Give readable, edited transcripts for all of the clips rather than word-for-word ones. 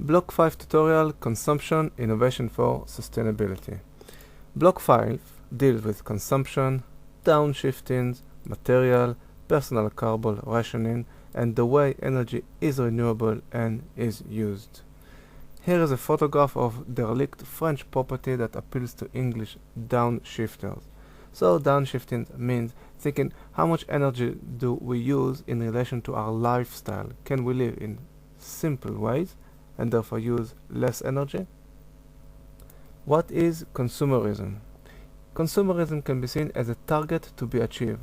Block 5 tutorial, Consumption, Innovation for Sustainability. Block 5 deals with consumption, downshifting, material, personal carbon rationing, and the way energy is renewable and is used. Here is a photograph of derelict French property that appeals to English downshifters. So downshifting means thinking how much energy do we use in relation to our lifestyle. Can we live in simple ways and therefore use less energy? What is consumerism? Consumerism can be seen as a target to be achieved.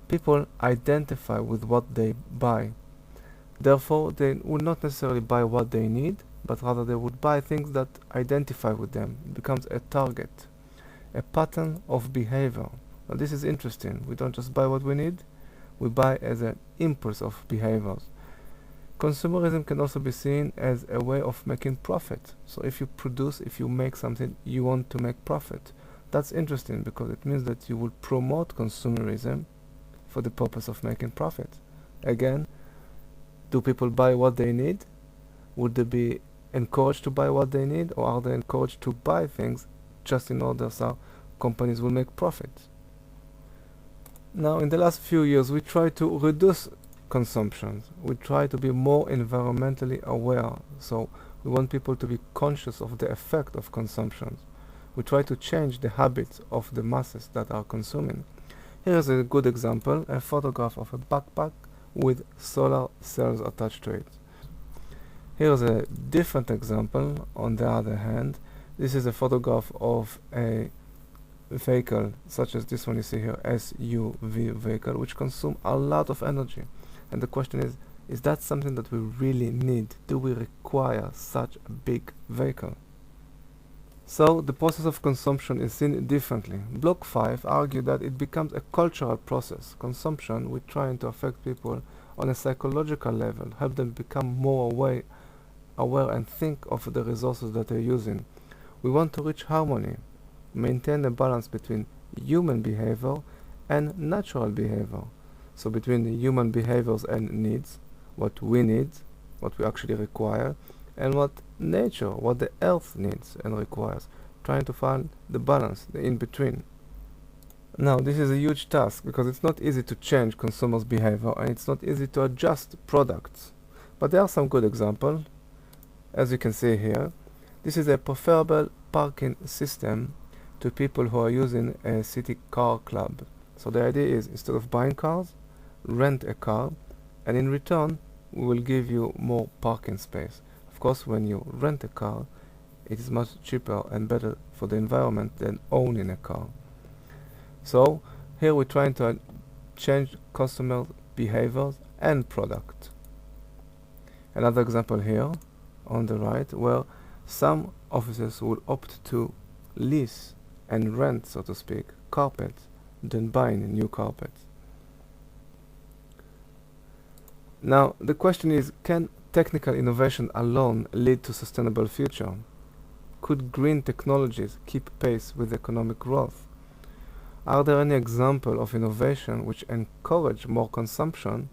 People identify with what they buy. Therefore, they would not necessarily buy what they need, but rather they would buy things that identify with them. It becomes a target, a pattern of behavior. Now this is interesting. We don't just buy what we need, we buy as an impulse of behaviors. Consumerism can also be seen as a way of making profit. So if you make something, you want to make profit. That's interesting because it means that you will promote consumerism for the purpose of making profit. Again, do people buy what they need? Would they be encouraged to buy what they need, or are they encouraged to buy things just in order so companies will make profit? Now, in the last few years, we try to reduce consumption. We try to be more environmentally aware, so we want people to be conscious of the effect of consumption. We try to change the habits of the masses that are consuming. Here is a good example, a photograph of a backpack with solar cells attached to it. Here is a different example. On the other hand, this is a photograph of a vehicle such as this one you see here, SUV vehicle, which consume a lot of energy. And the question is that something that we really need? Do we require such a big vehicle? So the process of consumption is seen differently. Block 5 argue that it becomes a cultural process. Consumption, we're trying to affect people on a psychological level, help them become more aware and think of the resources that they're using. We want to reach harmony, maintain a balance between human behavior and natural behavior. So between the human behaviors and needs, what we need, what we actually require, and what nature, what the earth needs and requires, trying to find the balance, the in-between. Now, this is a huge task because it's not easy to change consumers' behavior and it's not easy to adjust products. But there are some good examples. As you can see here, this is a preferable parking system to people who are using a city car club. So the idea is, instead of buying cars, rent a car, and in return we will give you more parking space. Of course, when you rent a car, it is much cheaper and better for the environment than owning a car. So here we're trying to change customer behaviors and product. Another example here on the right, where some offices will opt to lease and rent, so to speak, carpets than buying new carpets. Now the question is, can technical innovation alone lead to sustainable future? Could green technologies keep pace with economic growth? Are there any examples of innovation which encourage more consumption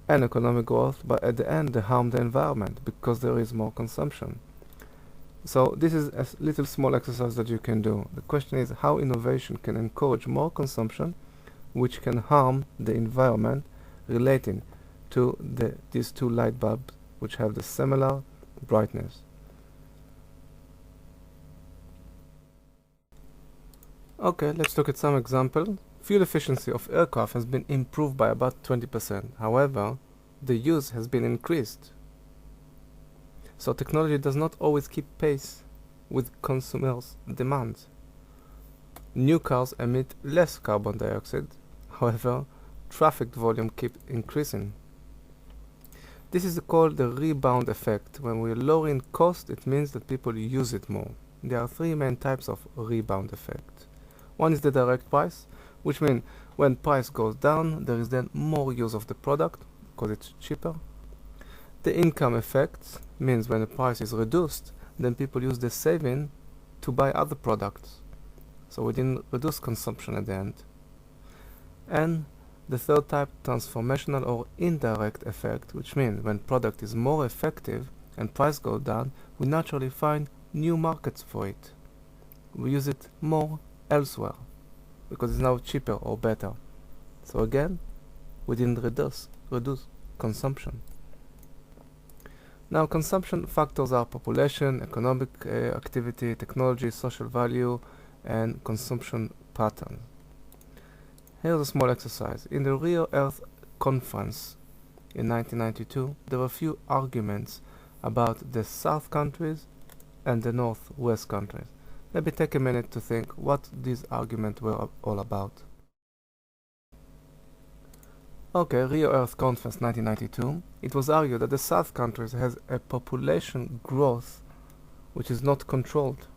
and economic growth, but at the end they harm the environment because there is more consumption? So this is a little small exercise that you can do. The question is how innovation can encourage more consumption which can harm the environment, relating to these two light bulbs which have the similar brightness. Okay, let's look at some examples. Fuel efficiency of aircraft has been improved by about 20%. However, the use has been increased. So technology does not always keep pace with consumers' demands. New cars emit less carbon dioxide. However, traffic volume keeps increasing. This is called the rebound effect. When we're lowering cost, it means that people use it more. There are three main types of rebound effect. One is the direct price, which means when price goes down, there is then more use of the product because it's cheaper. The income effect means when the price is reduced, then people use the saving to buy other products. So we didn't reduce consumption at the end. And the third type, transformational or indirect effect, which means when product is more effective, and price go down, we naturally find new markets for it. We use it more elsewhere because it's now cheaper or better. So again, we didn't reduce consumption. Now, consumption factors are population, economic activity, technology, social value, and consumption patterns. Here's a small exercise. In the Rio Earth Conference in 1992, there were a few arguments about the South countries and the Northwest countries. Maybe take a minute to think what these arguments were all about. Okay, Rio Earth Conference 1992. It was argued that the South countries has a population growth which is not controlled.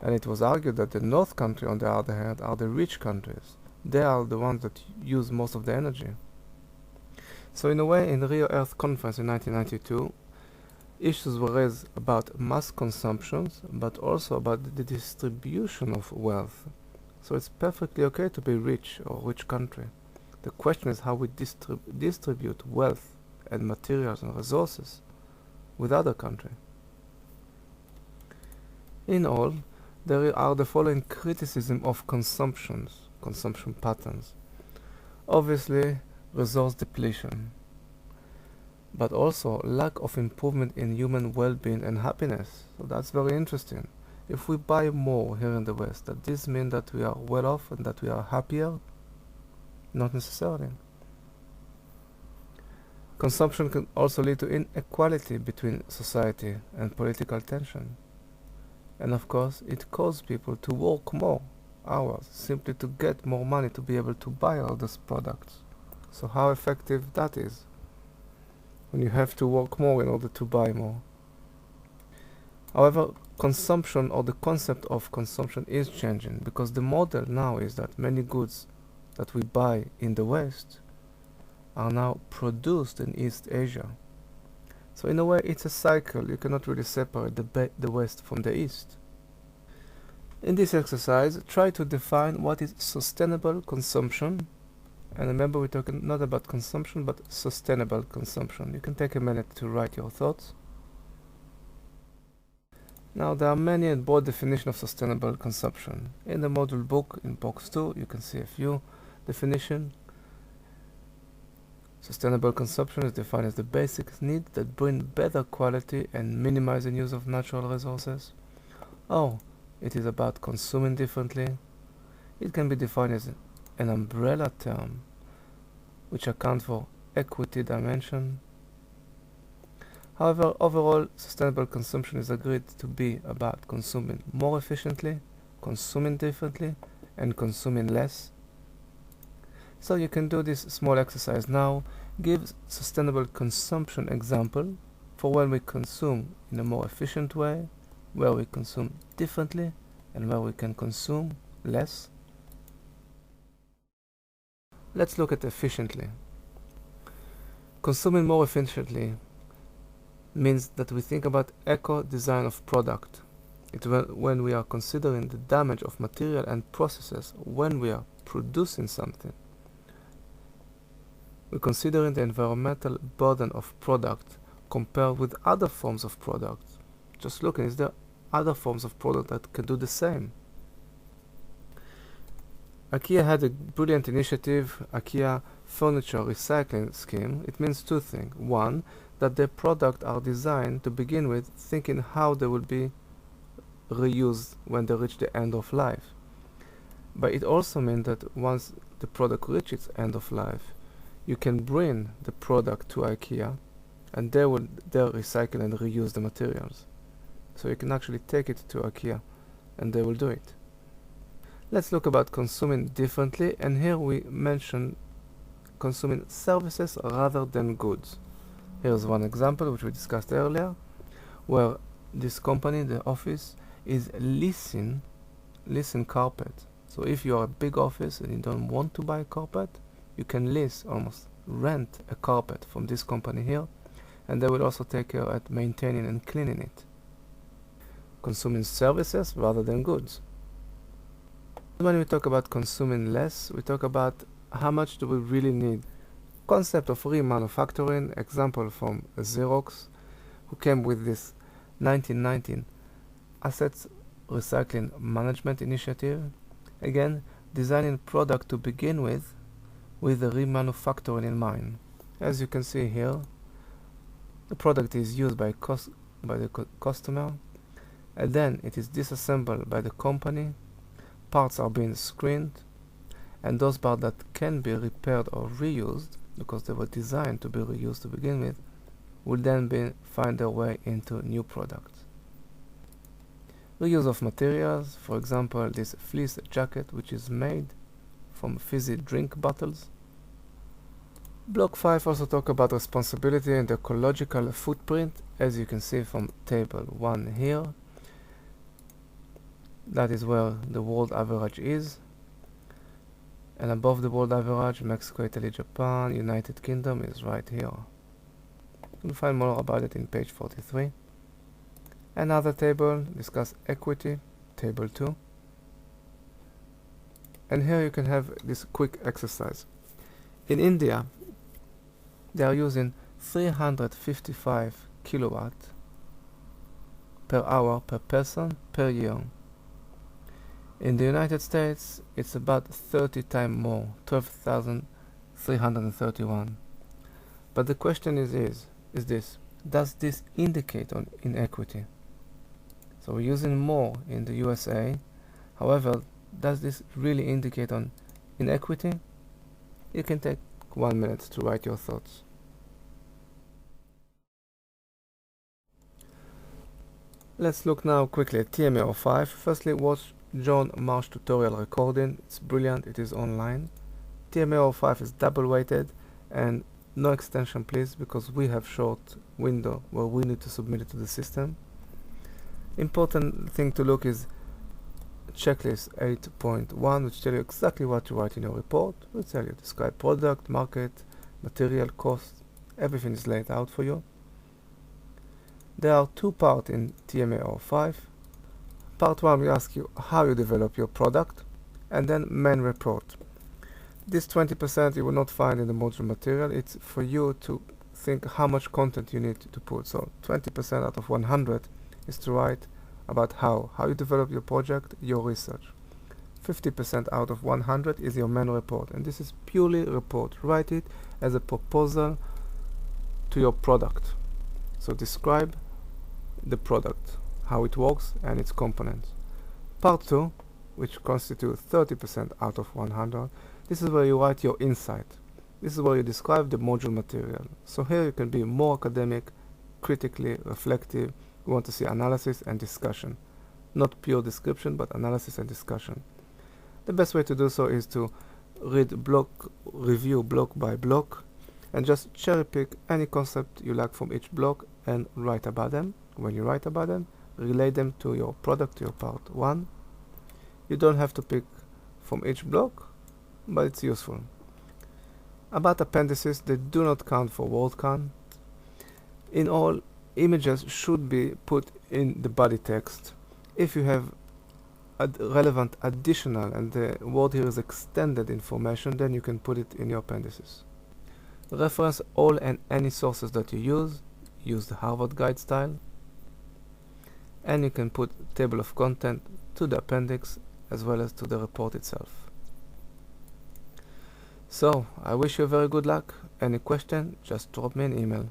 And it was argued that the North country, on the other hand, are the rich countries. They are the ones that use most of the energy. So in a way, in the Rio Earth Conference in 1992, issues were raised about mass consumptions, but also about the distribution of wealth. So it's perfectly okay to be rich or rich country. The question is how we distribute wealth and materials and resources with other countries. In all, there are the following criticism of consumption patterns. Obviously, resource depletion, but also lack of improvement in human well-being and happiness. So that's very interesting. If we buy more here in the West, does this mean that we are well off and that we are happier? Not necessarily. Consumption can also lead to inequality between society and political tension. And of course, it causes people to work more hours simply to get more money to be able to buy all those products. So how effective that is when you have to work more in order to buy more. However, consumption or the concept of consumption is changing because the model now is that many goods that we buy in the West are now produced in East Asia. So in a way, it's a cycle. You cannot really separate the West from the East. In this exercise, try to define what is sustainable consumption. And remember, we're talking not about consumption, but sustainable consumption. You can take a minute to write your thoughts. Now, there are many and broad definitions of sustainable consumption. In the module book, in box 2, you can see a few definitions. Sustainable consumption is defined as the basic needs that bring better quality and minimize the use of natural resources. Or it is about consuming differently. It can be defined as an umbrella term which accounts for equity dimension. However, overall, sustainable consumption is agreed to be about consuming more efficiently, consuming differently, and consuming less. So you can do this small exercise now. Give sustainable consumption example for when we consume in a more efficient way, where we consume differently, and where we can consume less. Let's look at efficiently. Consuming more efficiently means that we think about eco-design of product. It's when we are considering the damage of material and processes when we are producing something. We're considering the environmental burden of product compared with other forms of products. Just looking, is there other forms of product that can do the same? IKEA had a brilliant initiative, IKEA Furniture Recycling Scheme. It means two things. One, that their products are designed to begin with thinking how they will be reused when they reach the end of life. But it also means that once the product reaches end of life, you can bring the product to IKEA and they will recycle and reuse the materials. So you can actually take it to IKEA and they will do it. Let's look about consuming differently, and here we mention consuming services rather than goods. Here's one example which we discussed earlier, where this company, the office, is leasing carpet. So if you are a big office and you don't want to buy carpet, you can lease, almost rent a carpet from this company here, and they will also take care at maintaining and cleaning it. Consuming services rather than goods. When we talk about consuming less, we talk about how much do we really need. concept of remanufacturing, example from Xerox, who came with this 1919 Assets Recycling Management Initiative. Again, designing product to begin with the remanufacturing in mind. As you can see here, the product is used by the customer, and then it is disassembled by the company. Parts are being screened, and those parts that can be repaired or reused, because they were designed to be reused to begin with, will then find their way into new products. Reuse of materials, for example, this fleece jacket, which is made from fizzy drink bottles. Block 5 also talk about responsibility and ecological footprint, as you can see from table 1 here. That is where the world average is. And above the world average, Mexico, Italy, Japan, United Kingdom is right here. You'll find more about it in page 43. Another table discuss equity, table 2. And here you can have this quick exercise. In India, they are using 355 kilowatt per hour per person per year. In the United States, it's about 30 times more, 12,331. But the question is this: does this indicate on inequity? So we're using more in the USA. However, does this really indicate on inequity? You can take 1 minute to write your thoughts. Let's look now quickly at TMA05. Firstly, watch John Marsh tutorial recording. It's brilliant, it is online. TMA05 is double weighted, and no extension please, because we have short window where we need to submit it to the system. Important thing to look is checklist 8.1, which tell you exactly what to write in your report. It will tell you describe product, market, material, cost. Everything is laid out for you. There are two parts in TMA05. Part 1 will ask you how you develop your product, and then main report. This 20% you will not find in the module material. It's for you to think how much content you need to put. So 20% out of 100 is to write about how you develop your project, your research. 50% out of 100 is your main report, and this is purely report. Write it as a proposal to your product. So describe the product, how it works and its components. Part 2, which constitutes 30% out of 100, this is where you write your insight. This is where you describe the module material. So here you can be more academic, critically reflective. We want to see analysis and discussion. Not pure description, but analysis and discussion. The best way to do so is to review block by block, and just cherry pick any concept you like from each block and write about them. When you write about them, relay them to your product, to your part 1. You don't have to pick from each block, but it's useful. About appendices, they do not count for word count. In all, images should be put in the body text. If you have relevant additional, and the word here is extended information, then you can put it in your appendices. Reference all and any sources that you use. Use the Harvard Guide style. And you can put table of content to the appendix as well as to the report itself. So, I wish you very good luck. Any question, just drop me an email.